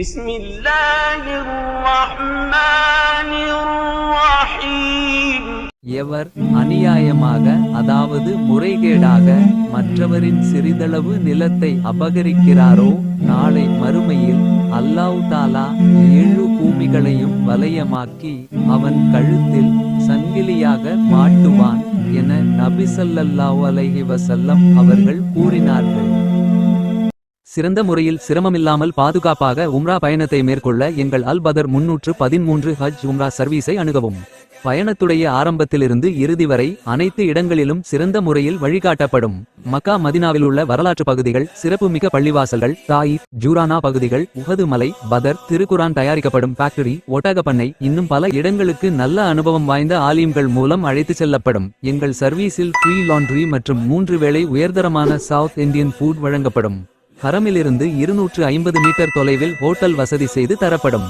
بسم الله الرحمن الرحيم. எவர் அநியாயமாக அதாவது முறைகேடாக மற்றவரின் சிறிதளவு நிலத்தை அபகரிக்கிறாரோ நாளை மறுமையில் அல்லாஹ் தஆலா 7 பூமிகளையும் வலயமாக்கி அவன் கழுத்தில் சங்கிலியாக மாட்டுவான் என நபி ஸல்லல்லாஹு அலைஹி வஸல்லம் அவர்கள் கூறினார்கள். சிறந்த முறையில் சிரமமில்லாமல் பாதுகாப்பாக உம்ரா பயணத்தை மேற்கொள்ள எங்கள் அல் பதர் 313 ஹஜ் உம்ரா சர்வீஸை அணுகவும். பயணத்துடைய ஆரம்பத்திலிருந்து இறுதி வரை அனைத்து இடங்களிலும் சிறந்த முறையில் வழிகாட்டப்படும். மக்கா மதினாவில் உள்ள வரலாற்று பகுதிகள், சிறப்புமிக்க பள்ளிவாசல்கள், தாயிஃப், ஜூரானா பகுதிகள், உஹது மலை, பதர், திருக்குரான் தயாரிக்கப்படும் ஃபேக்டரி, ஒட்டகப்பண்ணை, இன்னும் பல இடங்களுக்கு நல்ல அனுபவம் வாய்ந்த ஆலிம்கள் மூலம் அழைத்து செல்லப்படும். எங்கள் சர்வீஸில் ஃப்ரீ லாண்ட்ரி மற்றும் 3 வேளை உயர்தரமான சவுத் இந்தியன் ஃபுட் வழங்கப்படும். ஹரமிலிருந்து 250 மீட்டர் தொலைவில் ஹோட்டல் வசதி செய்து தரப்படும்.